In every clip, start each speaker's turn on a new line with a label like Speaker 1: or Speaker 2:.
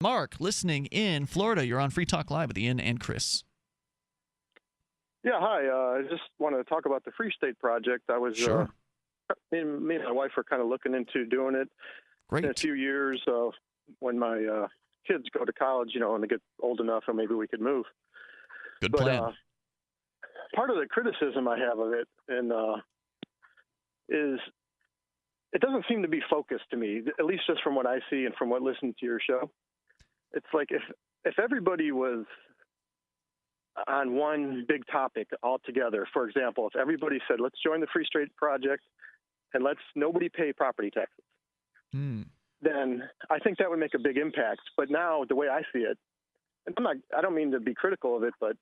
Speaker 1: Mark, listening in Florida. You're on Free Talk Live with Ian and Chris.
Speaker 2: Yeah, hi. I just wanted to talk about the Free State Project. I was,
Speaker 1: Sure.
Speaker 2: me and my wife are kind of looking into doing it
Speaker 1: Great.
Speaker 2: in a few years when my kids go to college, and they get old enough, or maybe we could move.
Speaker 1: Good
Speaker 2: But
Speaker 1: plan.
Speaker 2: part of the criticism I have of it is it doesn't seem to be focused to me, at least just from what I see and from what listens to your show. It's like if everybody was on one big topic altogether, for example, if everybody said, let's join the Free State Project and let's nobody pay property taxes, then I think that would make a big impact. But now the way I see it, and I don't mean to be critical of it, but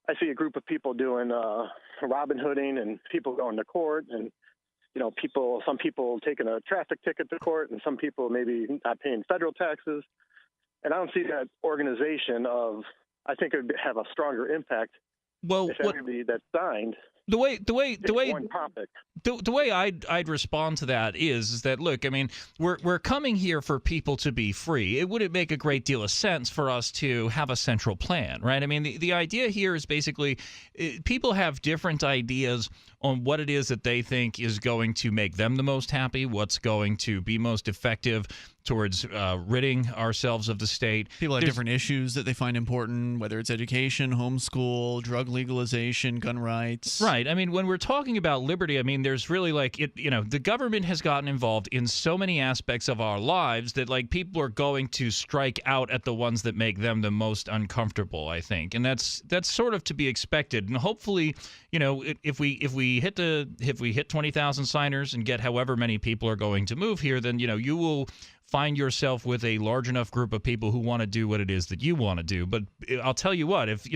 Speaker 2: I see a group of people doing Robin Hooding and people going to court and, some people taking a traffic ticket to court and some people maybe not paying federal taxes. And I don't see that organization I think it would have a stronger impact if everybody that signed
Speaker 3: The way
Speaker 2: one topic.
Speaker 3: The way I'd respond to that is that, look, I mean, we're coming here for people to be free. It wouldn't make a great deal of sense for us to have a central plan, right? I mean, the idea here is basically people have different ideas on what it is that they think is going to make them the most happy, what's going to be most effective towards ridding ourselves of the state.
Speaker 1: People have different issues that they find important, whether it's education, homeschool, drug legalization, gun rights.
Speaker 3: Right. I mean, when we're talking about liberty, I mean, there's really the government has gotten involved in so many aspects of our lives that people are going to strike out at the ones that make them the most uncomfortable, I think. And that's sort of to be expected. And hopefully, if we hit 20,000 signers and get however many people are going to move here, then, you will find yourself with a large enough group of people who want to do what it is that you want to do. But I'll tell you what, if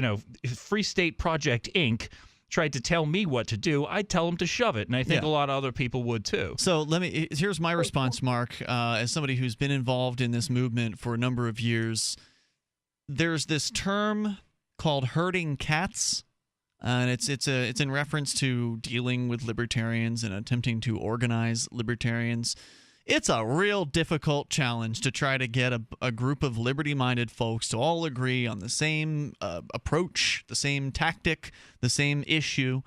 Speaker 3: Free State Project Inc. tried to tell me what to do, I'd tell them to shove it, and I think a lot of other people would too.
Speaker 1: So here's my response, Mark, as somebody who's been involved in this movement for a number of years. There's this term called herding cats, and it's in reference to dealing with libertarians and attempting to organize libertarians. It's a real difficult challenge to try to get a group of liberty-minded folks to all agree on the same approach, the same tactic, the same issue.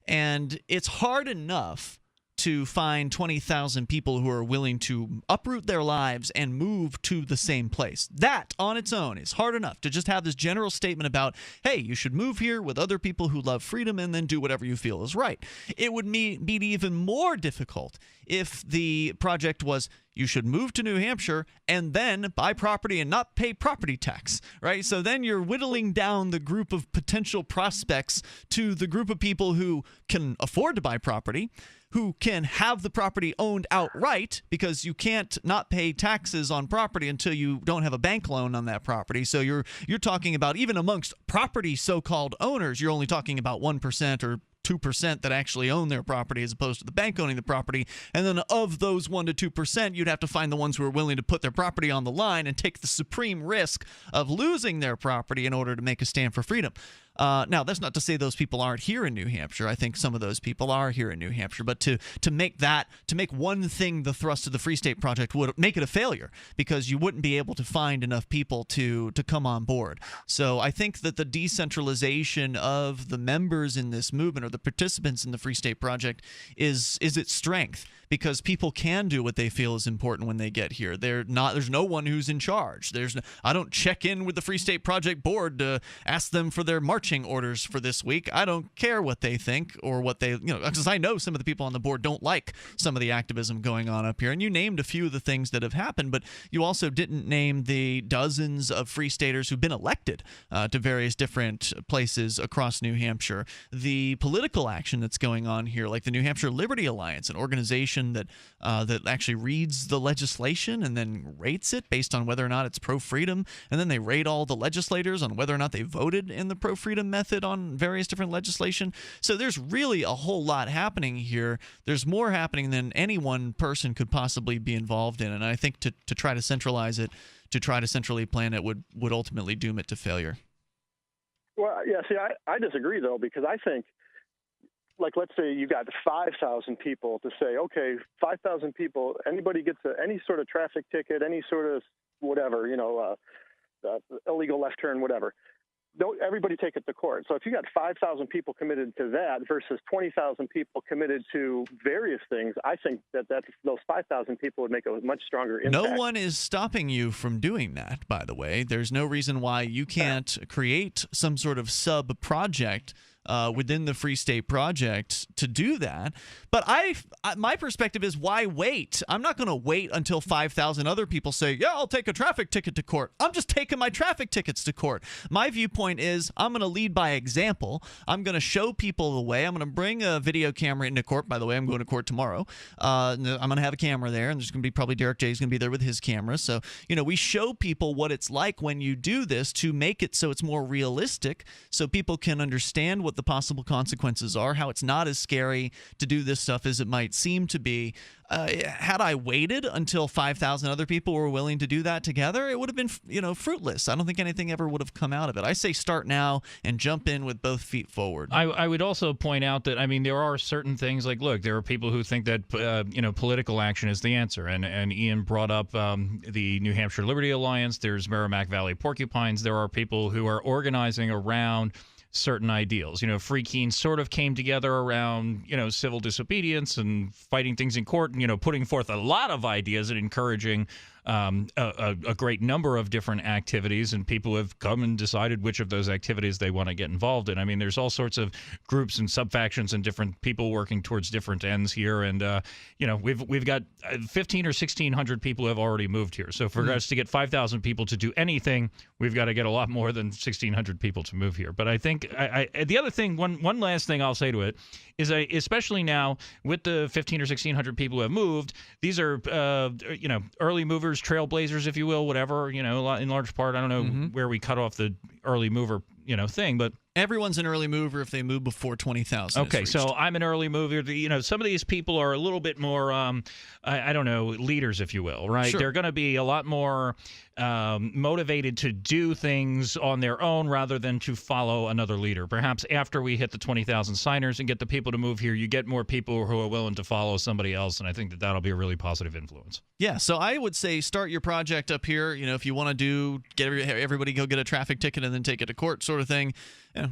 Speaker 1: And it's hard enough to find 20,000 people who are willing to uproot their lives and move to the same place. That on its own is hard enough to just have this general statement about, hey, you should move here with other people who love freedom and then do whatever you feel is right. It would be even more difficult if the project was, you should move to New Hampshire and then buy property and not pay property tax, right? So then you're whittling down the group of potential prospects to the group of people who can afford to buy property, who can have the property owned outright, because you can't not pay taxes on property until you don't have a bank loan on that property. So you're talking about, even amongst property so-called owners, you're only talking about 1% or 2% that actually own their property as opposed to the bank owning the property. And then of those 1% to 2%, you'd have to find the ones who are willing to put their property on the line and take the supreme risk of losing their property in order to make a stand for freedom. Now, that's not to say those people aren't here in New Hampshire. I think some of those people are here in New Hampshire. But to make one thing the thrust of the Free State Project would make it a failure, because you wouldn't be able to find enough people to come on board. So I think that the decentralization of the members in this movement, or the participants in the Free State Project, is its strength, because people can do what they feel is important when they get here. There's no one who's in charge. I don't check in with the Free State Project board to ask them for their marching orders for this week. I don't care what they think or what they, because I know some of the people on the board don't like some of the activism going on up here. And you named a few of the things that have happened, but you also didn't name the dozens of Free Staters who've been elected to various different places across New Hampshire. The political action that's going on here, like the New Hampshire Liberty Alliance, an organization that actually reads the legislation and then rates it based on whether or not it's pro-freedom, and then they rate all the legislators on whether or not they voted in the pro-freedom method on various different legislation. So there's really a whole lot happening here. There's more happening than any one person could possibly be involved in, and I think to try to centralize it, to try to centrally plan it, would ultimately doom it to failure.
Speaker 2: Well, yeah, see, I disagree, though, because I think like, let's say you got 5,000 people to say, okay, 5,000 people, anybody gets any sort of traffic ticket, any sort of whatever, illegal left turn, whatever. Don't everybody take it to court. So if you got 5,000 people committed to that versus 20,000 people committed to various things, I think that those 5,000 people would make a much stronger impact.
Speaker 1: No one is stopping you from doing that, by the way. There's no reason why you can't create some sort of sub-project within the Free State Project to do that. But my perspective is, why wait? I'm not going to wait until 5,000 other people say, yeah, I'll take a traffic ticket to court. I'm just taking my traffic tickets to court. My viewpoint is I'm going to lead by example. I'm going to show people the way. I'm going to bring a video camera into court. By the way, I'm going to court tomorrow. I'm going to have a camera there, and there's going to be probably Derek J's going to be there with his camera. So, we show people what it's like when you do this to make it so it's more realistic, so people can understand what the possible consequences are, how it's not as scary to do this stuff as it might seem to be. Had I waited until 5,000 other people were willing to do that together, it would have been, fruitless. I don't think anything ever would have come out of it. I say start now and jump in with both feet forward.
Speaker 3: I would also point out that, there are certain things like, look, there are people who think that, political action is the answer. And Ian brought up the New Hampshire Liberty Alliance. There's Merrimack Valley Porcupines. There are people who are organizing around certain ideals. Free Keene sort of came together around, civil disobedience and fighting things in court, and, putting forth a lot of ideas and encouraging a great number of different activities, and people have come and decided which of those activities they want to get involved in. There's all sorts of groups and subfactions and different people working towards different ends here, and we've got 1,500 or 1,600 people who have already moved here. So for us to get 5,000 people to do anything, we've got to get a lot more than 1,600 people to move here. But I think the other thing, one last thing I'll say to it is, especially now with the 1,500 or 1,600 people who have moved, these are early movers, trailblazers, if you will, whatever, in large part. I don't know where we cut off the early mover, thing, but
Speaker 1: everyone's an early mover if they move before 20,000.
Speaker 3: Okay, so I'm an early mover. Some of these people are a little bit more, I don't know, leaders, if you will, right?
Speaker 1: Sure.
Speaker 3: They're going to be a lot more motivated to do things on their own rather than to follow another leader. Perhaps after we hit the 20,000 signers and get the people to move here, you get more people who are willing to follow somebody else, and I think that'll be a really positive influence.
Speaker 1: Yeah, so I would say start your project up here. If you want to get everybody go get a traffic ticket and then take it to court sort of thing,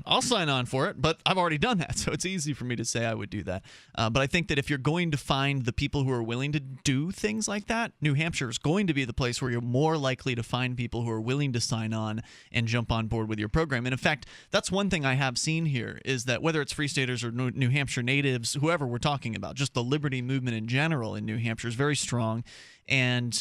Speaker 1: I'll sign on for it, but I've already done that, so it's easy for me to say I would do that. But I think that if you're going to find the people who are willing to do things like that, New Hampshire is going to be the place where you're more likely to find people who are willing to sign on and jump on board with your program. And in fact, that's one thing I have seen here, is that whether it's Free Staters or New Hampshire natives, whoever we're talking about, just the liberty movement in general in New Hampshire is very strong. And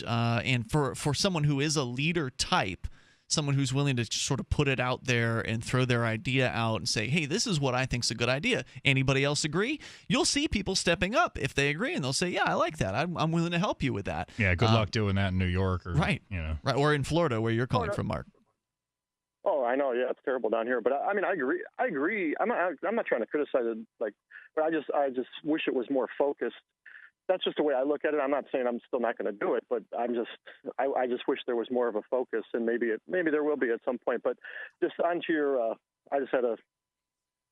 Speaker 1: for someone who is a leader type, someone who's willing to sort of put it out there and throw their idea out and say, hey, this is what I think's a good idea. Anybody else agree? You'll see people stepping up if they agree, and they'll say, yeah, I like that. I'm willing to help you with that.
Speaker 3: Yeah, good luck doing that in New York. Or,
Speaker 1: right. Right, or in Florida, where you're calling from, Mark.
Speaker 2: Oh, I know. Yeah, it's terrible down here. But I agree. I'm not trying to criticize it, but I just wish it was more focused. That's just the way I look at it. I'm not saying I'm still not going to do it, but I just wish there was more of a focus, and maybe there will be at some point. But just onto your, I just had a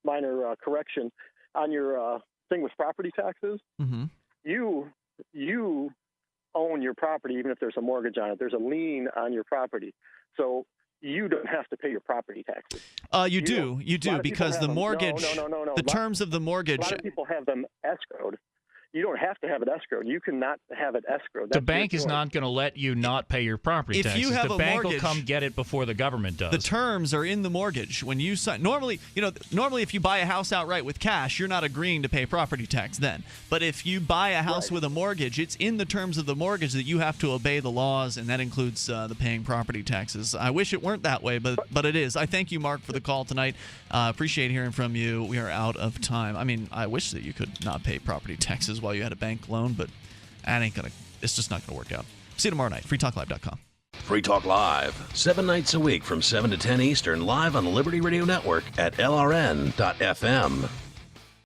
Speaker 2: minor correction on your thing with property taxes.
Speaker 1: Mm-hmm.
Speaker 2: You own your property even if there's a mortgage on it. There's a lien on your property, so you don't have to pay your property taxes.
Speaker 1: You do, because the mortgage,
Speaker 2: no.
Speaker 1: the terms of the mortgage.
Speaker 2: A lot of people have them escrowed. You don't have to have it escrowed. You cannot have it escrowed.
Speaker 3: The bank is not going to let you not pay your property taxes.
Speaker 1: If you have
Speaker 3: the
Speaker 1: a
Speaker 3: bank
Speaker 1: mortgage,
Speaker 3: will come get it before the government does.
Speaker 1: The terms are in the mortgage. When you sign, normally if you buy a house outright with cash, you're not agreeing to pay property tax then. But if you buy a house with a mortgage, it's in the terms of the mortgage that you have to obey the laws, and that includes the paying property taxes. I wish it weren't that way, but it is. I thank you, Mark, for the call tonight. Appreciate hearing from you. We are out of time. I wish that you could not pay property taxes while you had a bank loan, but it's just not gonna work out. See you tomorrow night. freetalklive.com.
Speaker 4: Free Talk Live, 7 nights a week from 7 to 10 Eastern, live on the Liberty Radio Network at LRN.FM.